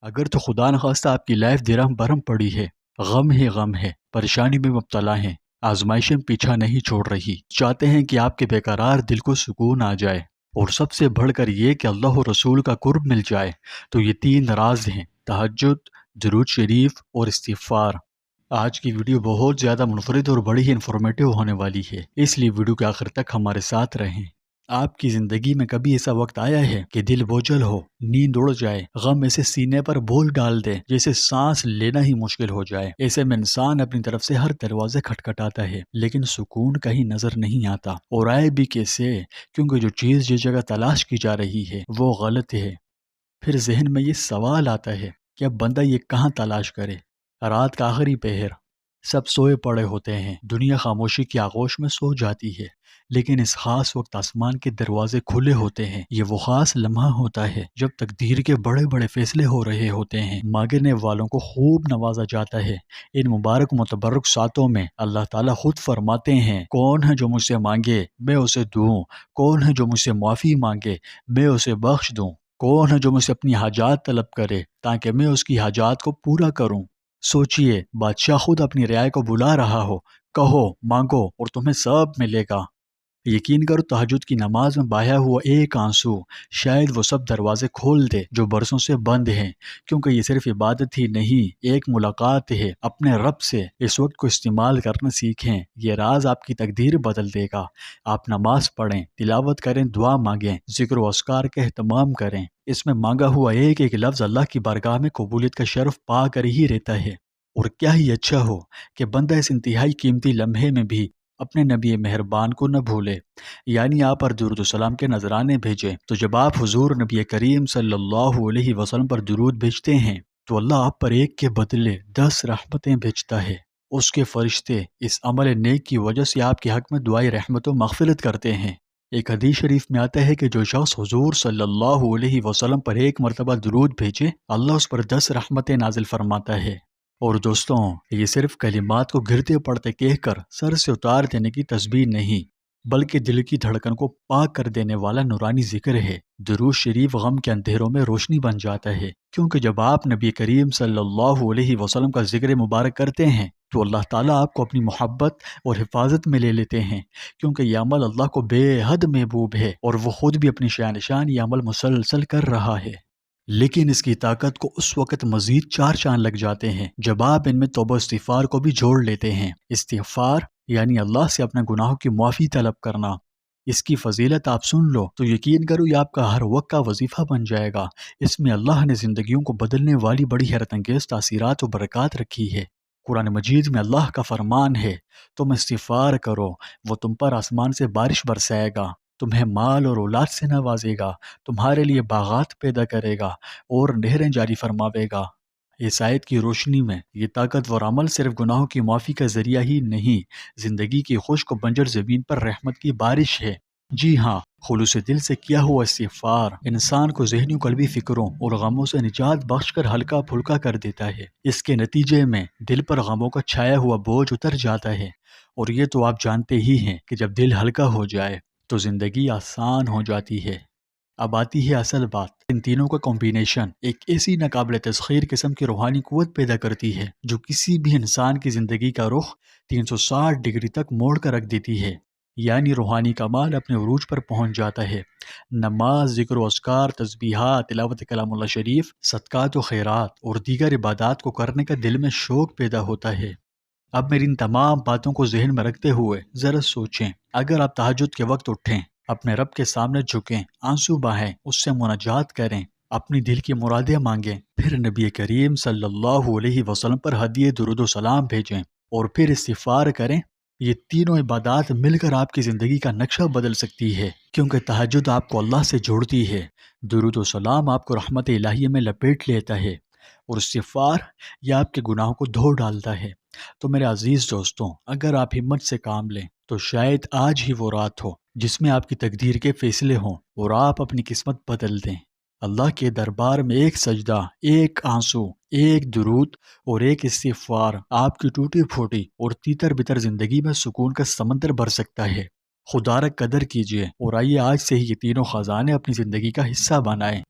اگر تو خدا نخواستہ آپ کی لائف درہم برہم پڑی ہے، غم ہی غم ہے، پریشانی میں مبتلا ہیں، آزمائشیں پیچھا نہیں چھوڑ رہی، چاہتے ہیں کہ آپ کے بے قرار دل کو سکون آ جائے، اور سب سے بڑھ کر یہ کہ اللہ و رسول کا قرب مل جائے، تو یہ تین راز ہیں: تہجد، درود شریف اور استغفار۔ آج کی ویڈیو بہت زیادہ منفرد اور بڑی ہی انفارمیٹیو ہونے والی ہے، اس لیے ویڈیو کے آخر تک ہمارے ساتھ رہیں۔ آپ کی زندگی میں کبھی ایسا وقت آیا ہے کہ دل بوجھل ہو، نیند اڑ جائے، غم ایسے سینے پر بول ڈال دے جیسے سانس لینا ہی مشکل ہو جائے؟ ایسے میں انسان اپنی طرف سے ہر دروازے کھٹکھٹاتا ہے، لیکن سکون کہیں نظر نہیں آتا، اور آئے بھی کیسے؟ کیونکہ جو چیز جس جگہ تلاش کی جا رہی ہے وہ غلط ہے۔ پھر ذہن میں یہ سوال آتا ہے کہ اب بندہ یہ کہاں تلاش کرے؟ رات کا آخری پہر، سب سوئے پڑے ہوتے ہیں، دنیا خاموشی کی آغوش میں سو جاتی ہے، لیکن اس خاص وقت آسمان کے دروازے کھلے ہوتے ہیں۔ یہ وہ خاص لمحہ ہوتا ہے جب تقدیر کے بڑے بڑے فیصلے ہو رہے ہوتے ہیں، مانگنے والوں کو خوب نوازا جاتا ہے۔ ان مبارک متبرک ساتوں میں اللہ تعالیٰ خود فرماتے ہیں: کون ہے جو مجھ سے مانگے میں اسے دوں، کون ہے جو مجھ سے معافی مانگے میں اسے بخش دوں، کون ہے جو مجھ سے اپنی حاجات طلب کرے تاکہ میں اس کی حاجات کو پورا کروں۔ سوچئے، بادشاہ خود اپنی رعایا کو بلا رہا ہو، کہو مانگو اور تمہیں سب ملے گا۔ یقین کرو، تہجد کی نماز میں بہایا ہوا ایک آنسو شاید وہ سب دروازے کھول دے جو برسوں سے بند ہیں، کیونکہ یہ صرف عبادت ہی نہیں، ایک ملاقات ہے اپنے رب سے۔ اس وقت کو استعمال کرنا سیکھیں، یہ راز آپ کی تقدیر بدل دے گا۔ آپ نماز پڑھیں، تلاوت کریں، دعا مانگیں، ذکر و اذکار کا اہتمام کریں۔ اس میں مانگا ہوا ایک ایک لفظ اللہ کی بارگاہ میں قبولیت کا شرف پا کر ہی رہتا ہے۔ اور کیا ہی اچھا ہو کہ بندہ اس انتہائی قیمتی لمحے میں بھی اپنے نبی مہربان کو نہ بھولے، یعنی آپ پر درود و سلام کے نذرانے بھیجے۔ تو جب آپ حضور نبی کریم صلی اللہ علیہ وسلم پر درود بھیجتے ہیں تو اللہ آپ پر ایک کے بدلے 10 رحمتیں بھیجتا ہے۔ اس کے فرشتے اس عمل نیک کی وجہ سے آپ کے حق میں دعائے رحمت و مغفرت کرتے ہیں۔ ایک حدیث شریف میں آتا ہے کہ جو شخص حضور صلی اللہ علیہ وسلم پر ایک مرتبہ درود بھیجے، اللہ اس پر 10 رحمتیں نازل فرماتا ہے۔ اور دوستوں، یہ صرف کلمات کو گرتے پڑتے کہہ کر سر سے اتار دینے کی تسبیح نہیں، بلکہ دل کی دھڑکن کو پاک کر دینے والا نورانی ذکر ہے۔ درود شریف غم کے اندھیروں میں روشنی بن جاتا ہے، کیونکہ جب آپ نبی کریم صلی اللہ علیہ وسلم کا ذکر مبارک کرتے ہیں تو اللہ تعالیٰ آپ کو اپنی محبت اور حفاظت میں لے لیتے ہیں، کیونکہ یہ عمل اللہ کو بے حد محبوب ہے، اور وہ خود بھی اپنی شان شان یہ عمل مسلسل کر رہا ہے۔ لیکن اس کی طاقت کو اس وقت مزید 4 چاند لگ جاتے ہیں جب آپ ان میں توبہ استغفار کو بھی جوڑ لیتے ہیں۔ استغفار یعنی اللہ سے اپنے گناہوں کی معافی طلب کرنا۔ اس کی فضیلت آپ سن لو تو یقین کرو یہ آپ کا ہر وقت کا وظیفہ بن جائے گا۔ اس میں اللہ نے زندگیوں کو بدلنے والی بڑی حیرت انگیز تاثیرات و برکات رکھی ہے۔ قرآن مجید میں اللہ کا فرمان ہے: تم استغفار کرو، وہ تم پر آسمان سے بارش برسائے گا، تمہیں مال اور اولاد سے نوازے گا، تمہارے لیے باغات پیدا کرے گا اور نہریں جاری فرماوے گا۔ اس آیت کی روشنی میں یہ طاقتور عمل صرف گناہوں کی معافی کا ذریعہ ہی نہیں، زندگی کی خشک و بنجر زمین پر رحمت کی بارش ہے۔ جی ہاں، خلوص دل سے کیا ہوا استغفار انسان کو ذہنی و قلبی فکروں اور غموں سے نجات بخش کر ہلکا پھلکا کر دیتا ہے۔ اس کے نتیجے میں دل پر غموں کا چھایا ہوا بوجھ اتر جاتا ہے، اور یہ تو آپ جانتے ہی ہیں کہ جب دل ہلکا ہو جائے تو زندگی آسان ہو جاتی ہے۔ اب آتی ہے اصل بات۔ ان تینوں کا کمبینیشن ایک ایسی ناقابل تسخیر قسم کی روحانی قوت پیدا کرتی ہے جو کسی بھی انسان کی زندگی کا رخ 360 ڈگری تک موڑ کر رکھ دیتی ہے، یعنی روحانی کمال اپنے عروج پر پہنچ جاتا ہے۔ نماز، ذکر و اذکار، تسبیحات، تلاوت کلام اللہ شریف، صدقات و خیرات اور دیگر عبادات کو کرنے کا دل میں شوق پیدا ہوتا ہے۔ اب میری ان تمام باتوں کو ذہن میں رکھتے ہوئے ذرا سوچیں، اگر آپ تہجد کے وقت اٹھیں، اپنے رب کے سامنے جھکیں، آنسو بہائیں، اس سے مناجات کریں، اپنی دل کی مرادیں مانگیں، پھر نبی کریم صلی اللہ علیہ وسلم پر ہدیہ درود و سلام بھیجیں، اور پھر استغفار کریں، یہ تینوں عبادات مل کر آپ کی زندگی کا نقشہ بدل سکتی ہے، کیونکہ تہجد آپ کو اللہ سے جوڑتی ہے، درود و سلام آپ کو رحمت الہیہ میں لپیٹ لیتا ہے، اور استغفار یہ آپ کے گناہوں کو دھو ڈالتا ہے۔ تو میرے عزیز دوستوں، اگر آپ ہمت سے کام لیں تو شاید آج ہی وہ رات ہو جس میں آپ کی تقدیر کے فیصلے ہوں اور آپ اپنی قسمت بدل دیں۔ اللہ کے دربار میں ایک سجدہ، ایک آنسو، ایک درود اور ایک استغفار آپ کی ٹوٹی پھوٹی اور تیتر بتر زندگی میں سکون کا سمندر بھر سکتا ہے۔ خدا را قدر کیجئے اور آئیے آج سے ہی یہ تینوں خزانے اپنی زندگی کا حصہ بنائیں۔